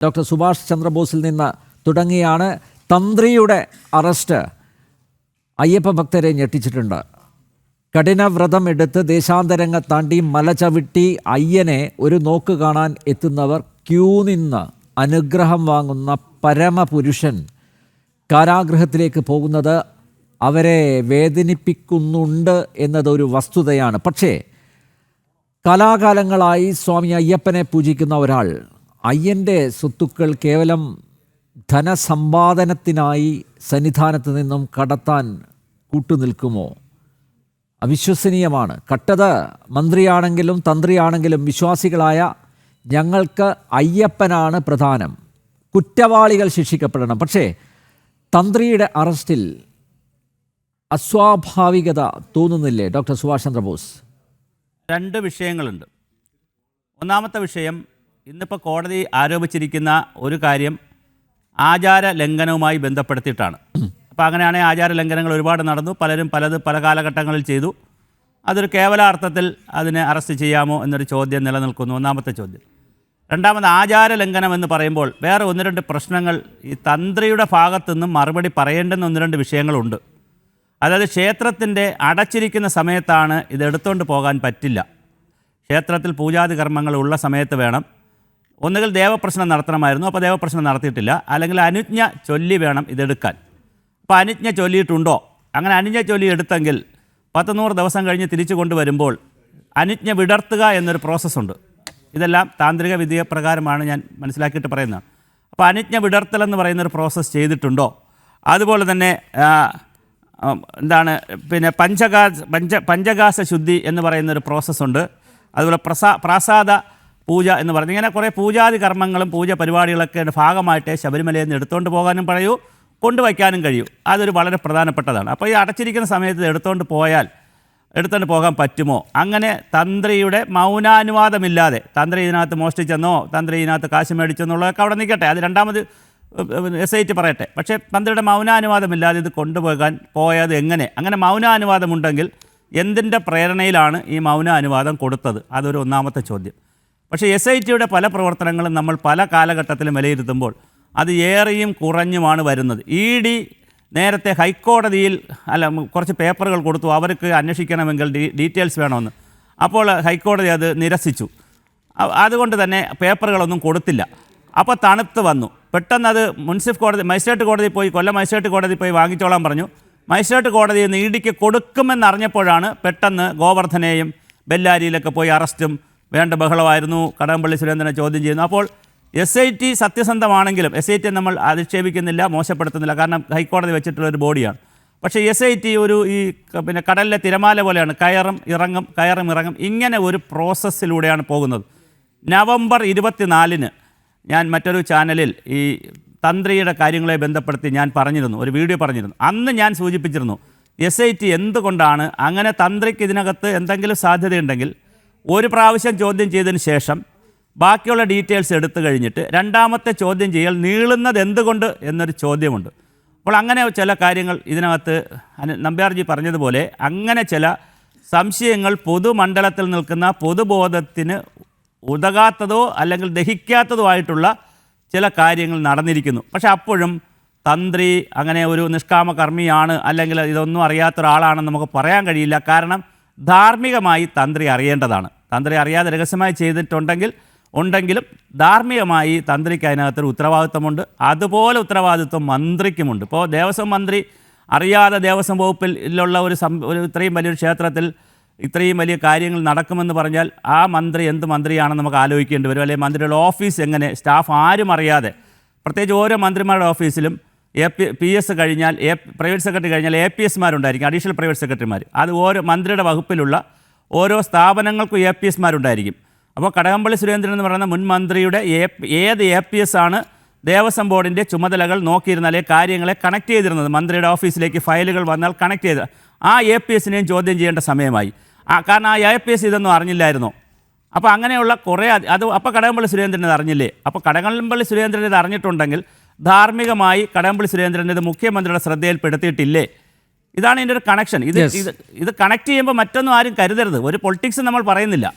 Doctor Subhash ചന്ദ്രബോസിൽ നിന്ന് തുടങ്ങിയാണ് തന്ത്രിയുടെ arrest Ayyappa ഭക്തരെ ഞെട്ടിച്ചിട്ടുണ്ട്. കഠിന വ്രതം എടുത്ത് ദേശാന്തരംഗം താണ്ടി മല ചവിട്ടി അയ്യനെ ഒരു നോക്ക് കാണാൻ എത്തുന്നവർ ക്യൂ നിന്ന് അനുഗ്രഹം വാങ്ങുന്ന പരമപുരുഷൻ കാരാഗൃഹത്തിലേക്ക് പോകുന്നത് അവരെ വേദനിപ്പിക്കുന്നുണ്ട് എന്നതൊരു വസ്തുതയാണ്. പക്ഷേ കാലാകാലങ്ങളായി സ്വാമി അയ്യപ്പനെ പൂജിക്കുന്ന ഒരാൾ അയ്യൻ്റെ സ്വത്തുക്കൾ കേവലം ധനസമ്പാദനത്തിനായി സന്നിധാനത്ത് നിന്നും കടത്താൻ കൂട്ടുനിൽക്കുമോ? അവിശ്വസനീയമാണ്. കട്ടത് മന്ത്രിയാണെങ്കിലും തന്ത്രിയാണെങ്കിലും വിശ്വാസികളായ ഞങ്ങൾക്ക് അയ്യപ്പനാണ് പ്രധാനം. കുറ്റവാളികൾ ശിക്ഷിക്കപ്പെടണം. പക്ഷേ തന്ത്രിയുടെ അറസ്റ്റിൽ അസ്വാഭാവികത തോന്നുന്നില്ലേ ഡോക്ടർ സുഭാഷ് ചന്ദ്രബോസ്? രണ്ട് വിഷയങ്ങളുണ്ട്. ഒന്നാമത്തെ വിഷയം, ഇന്നിപ്പോൾ കോടതി ആരോപിച്ചിരിക്കുന്ന ഒരു കാര്യം ആചാര ലംഘനവുമായി ബന്ധപ്പെടുത്തിയിട്ടാണ്. അപ്പോൾ അങ്ങനെയാണെങ്കിൽ ആചാര ലംഘനങ്ങൾ ഒരുപാട് നടന്നു, പലരും പല കാലഘട്ടങ്ങളിൽ ചെയ്തു. അതൊരു കേവലാർത്ഥത്തിൽ അതിനെ അറസ്റ്റ് ചെയ്യാമോ എന്നൊരു ചോദ്യം നിലനിൽക്കുന്നു, ഒന്നാമത്തെ ചോദ്യം. രണ്ടാമത്, ആചാര ലംഘനം എന്ന് പറയുമ്പോൾ വേറെ ഒന്ന് രണ്ട് പ്രശ്നങ്ങൾ ഈ തന്ത്രിയുടെ ഭാഗത്തു നിന്നും മറുപടി പറയേണ്ടുന്ന ഒന്ന് രണ്ട് വിഷയങ്ങളുണ്ട്. അതായത് ക്ഷേത്രത്തിൻ്റെ അടച്ചിരിക്കുന്ന സമയത്താണ് ഇത് എടുത്തുകൊണ്ട് പോകാൻ പറ്റില്ല. ക്ഷേത്രത്തിൽ പൂജാതി കർമ്മങ്ങൾ ഉള്ള സമയത്ത് വേണം. ഒന്നുകിൽ ദേവപ്രശ്നം നടത്തണമായിരുന്നു, അപ്പോൾ ദേവപ്രശ്നം നടത്തിയിട്ടില്ല. അല്ലെങ്കിൽ അനുജ്ഞ ചൊല്ലി വേണം ഇതെടുക്കാൻ. അപ്പോൾ അനുജ്ഞ ചൊല്ലിയിട്ടുണ്ടോ? അങ്ങനെ അനുജ്ഞ ചൊല്ലി എടുത്തെങ്കിൽ 100 ദിവസം കഴിഞ്ഞ് തിരിച്ചു കൊണ്ടുവരുമ്പോൾ അനുജ്ഞ വിടർത്തുക എന്നൊരു പ്രോസസ്സുണ്ട്. ഇതെല്ലാം താന്ത്രിക വിദ്യപ്രകാരമാണ് ഞാൻ മനസ്സിലാക്കിയിട്ട് പറയുന്നത്. അപ്പോൾ അനുജ്ഞ വിടർത്തലെന്ന് പറയുന്നൊരു പ്രോസസ്സ് ചെയ്തിട്ടുണ്ടോ? അതുപോലെ തന്നെ പിന്നെ പഞ്ചകാസ ശുദ്ധി എന്ന് പറയുന്നൊരു പ്രോസസ്സുണ്ട്. അതുപോലെ പ്രാസാദ പൂജ എന്ന് പറഞ്ഞ് ഇങ്ങനെ കുറേ പൂജാതി കർമ്മങ്ങളും പൂജ പരിപാടികളൊക്കെ ഭാഗമായിട്ട് ശബരിമലയിൽ നിന്ന് എടുത്തുകൊണ്ട് പോകാനും പറയൂ, കൊണ്ടുവയ്ക്കാനും കഴിയൂ. അതൊരു വളരെ പ്രധാനപ്പെട്ടതാണ്. അപ്പോൾ ഈ അടച്ചിരിക്കുന്ന സമയത്ത് എടുത്തുകൊണ്ട് പോകാൻ പറ്റുമോ? അങ്ങനെ തന്ത്രിയുടെ മൗനാനുവാദമില്ലാതെ, തന്ത്രി ഇതിനകത്ത് മോഷ്ടിച്ചെന്നോ തന്ത്രി ഇതിനകത്ത് കാശ് മേടിച്ചെന്നുള്ളതൊക്കെ അവിടെ നിൽക്കട്ടെ, അത് രണ്ടാമത് SIT പറയട്ടെ. പക്ഷേ തന്ത്രിയുടെ മൗനാനുവാദമില്ലാതെ ഇത് പോയത് എങ്ങനെ? അങ്ങനെ മൗനാനുവാദമുണ്ടെങ്കിൽ എന്തിൻ്റെ പ്രേരണയിലാണ് ഈ മൗനാനുവാദം കൊടുത്തത്? അതൊരു ഒന്നാമത്തെ ചോദ്യം. പക്ഷേ SITയുടെ പല പ്രവർത്തനങ്ങളും നമ്മൾ പല കാലഘട്ടത്തിലും വിലയിരുത്തുമ്പോൾ അത് ഏറെയും കുറഞ്ഞുമാണ് വരുന്നത്. ED നേരത്തെ ഹൈക്കോടതിയിൽ കുറച്ച് പേപ്പറുകൾ കൊടുത്തു, അവർക്ക് അന്വേഷിക്കണമെങ്കിൽ ഡീറ്റെയിൽസ് വേണമെന്ന്. അപ്പോൾ ഹൈക്കോടതി അത് നിരസിച്ചു. അതുകൊണ്ട് തന്നെ പേപ്പറുകളൊന്നും കൊടുത്തില്ല. അപ്പോൾ തണുത്ത് വന്നു. പെട്ടെന്ന് അത് മജിസ്ട്രേറ്റ് കോടതി പോയി, കൊല്ലം മജിസ്ട്രേറ്റ് കോടതി പോയി വാങ്ങിച്ചോളാൻ പറഞ്ഞു. മജിസ്ട്രേറ്റ് കോടതിയിൽ നിന്ന് EDക്ക് കൊടുക്കുമെന്നറിഞ്ഞപ്പോഴാണ് പെട്ടെന്ന് ഗോവർദ്ധനെയും ബെല്ലാരിയിലൊക്കെ പോയി അറസ്റ്റും വേണ്ട ബഹളമായിരുന്നു. കടകംപള്ളി സുരേന്ദ്രനെ ചോദ്യം ചെയ്യുന്നു. അപ്പോൾ SIT സത്യസന്ധമാണെങ്കിലും, SIT നമ്മൾ അധിക്ഷേപിക്കുന്നില്ല, മോശപ്പെടുത്തുന്നില്ല, കാരണം ഹൈക്കോടതി വെച്ചിട്ടുള്ളൊരു ബോഡിയാണ്. പക്ഷേ SIT പിന്നെ കടലിലെ തിരമാല പോലെയാണ്, കയറും ഇറങ്ങും ഇങ്ങനെ ഒരു പ്രോസസ്സിലൂടെയാണ് പോകുന്നത്. നവംബർ 24-ന് ഞാൻ മറ്റൊരു ചാനലിൽ ഈ തന്ത്രിയുടെ കാര്യങ്ങളെ ബന്ധപ്പെടുത്തി ഞാൻ ഒരു വീഡിയോ പറഞ്ഞിരുന്നു. അന്ന് ഞാൻ സൂചിപ്പിച്ചിരുന്നു, SIT എന്തുകൊണ്ടാണ് അങ്ങനെ തന്ത്രിക്ക് ഇതിനകത്ത് എന്തെങ്കിലും സാധ്യതയുണ്ടെങ്കിൽ ഒരു പ്രാവശ്യം ചോദ്യം ചെയ്തതിന് ശേഷം ബാക്കിയുള്ള ഡീറ്റെയിൽസ് എടുത്തു കഴിഞ്ഞിട്ട് രണ്ടാമത്തെ ചോദ്യം ചെയ്യൽ നീളുന്നത് എന്തുകൊണ്ട് എന്നൊരു ചോദ്യമുണ്ട്. അപ്പോൾ അങ്ങനെ ചില കാര്യങ്ങൾ ഇതിനകത്ത് നമ്പ്യാർജി പറഞ്ഞതുപോലെ അങ്ങനെ ചില സംശയങ്ങൾ പൊതുമണ്ഡലത്തിൽ നിൽക്കുന്ന പൊതുബോധത്തിന് ഉതകാത്തതോ അല്ലെങ്കിൽ ദഹിക്കാത്തതോ ആയിട്ടുള്ള ചില കാര്യങ്ങൾ നടന്നിരിക്കുന്നു. പക്ഷെ അപ്പോഴും തന്ത്രി അങ്ങനെ ഒരു നിഷ്കാമ കർമ്മിയാണ് അല്ലെങ്കിൽ ഇതൊന്നും അറിയാത്ത ഒരാളാണെന്ന് നമുക്ക് പറയാൻ കഴിയില്ല. കാരണം ധാർമ്മികമായി തന്ത്രി അറിയേണ്ടതാണ്. തന്ത്രി അറിയാതെ രഹസ്യമായി ഉണ്ടെങ്കിലും ധാർമ്മികമായി തന്ത്രിക്ക് അതിനകത്തൊരു ഉത്തരവാദിത്വമുണ്ട്. അതുപോലെ ഉത്തരവാദിത്വം മന്ത്രിക്കുമുണ്ട്. ഇപ്പോൾ ദേവസ്വം മന്ത്രി അറിയാതെ ദേവസ്വം വകുപ്പിലുള്ള ഒരു ഇത്രയും വലിയൊരു ക്ഷേത്രത്തിൽ ഇത്രയും വലിയ കാര്യങ്ങൾ നടക്കുമെന്ന് പറഞ്ഞാൽ ആ മന്ത്രി എന്ത് മന്ത്രിയാണെന്ന് നമുക്ക് ആലോചിക്കേണ്ടി വരും. അല്ലെങ്കിൽ മന്ത്രിയുടെ ഓഫീസ് എങ്ങനെ, സ്റ്റാഫ് ആരും അറിയാതെ, പ്രത്യേകിച്ച് ഓരോ മന്ത്രിമാരുടെ ഓഫീസിലും PS കഴിഞ്ഞാൽ പ്രൈവറ്റ് സെക്രട്ടറി കഴിഞ്ഞാൽ APSമാരുണ്ടായിരിക്കും, അഡീഷണൽ പ്രൈവറ്റ് സെക്രട്ടറിമാർ. അത് ഓരോ മന്ത്രിയുടെ വകുപ്പിലുള്ള ഓരോ സ്ഥാപനങ്ങൾക്കും APSമാരുണ്ടായിരിക്കും. അപ്പോൾ കടകംപള്ളി സുരേന്ദ്രൻ എന്ന് പറയുന്ന മുൻ മന്ത്രിയുടെ ഏത് APS ആണ് ദേവസ്വം ബോർഡിൻ്റെ ചുമതലകൾ നോക്കിയിരുന്നാലേ കാര്യങ്ങളെ കണക്ട് ചെയ്തിരുന്നത്, മന്ത്രിയുടെ ഓഫീസിലേക്ക് ഫയലുകൾ വന്നാൽ കണക്ട് ചെയ്ത് ആ APSനെയും ചോദ്യം ചെയ്യേണ്ട സമയമായി. കാരണം ആ APS ഇതൊന്നും അറിഞ്ഞില്ലായിരുന്നോ? അപ്പോൾ അങ്ങനെയുള്ള കുറേ അപ്പോൾ കടകംപള്ളി സുരേന്ദ്രൻ ഇത് അറിഞ്ഞില്ലേ? അപ്പോൾ കടകംപള്ളി സുരേന്ദ്രൻ ഇത് അറിഞ്ഞിട്ടുണ്ടെങ്കിൽ ധാർമ്മികമായി കടകംപള്ളി സുരേന്ദ്രൻ ഇത് മുഖ്യമന്ത്രിയുടെ ശ്രദ്ധയിൽപ്പെടുത്തിയിട്ടില്ലേ? ഇതാണ് ഇതിൻ്റെ ഒരു കണക്ഷൻ. ഇത് കണക്ട് ചെയ്യുമ്പോൾ മറ്റൊന്നും ആരും കരുതരുത്. ഒരു പൊളിറ്റിക്സ് നമ്മൾ പറയുന്നില്ല.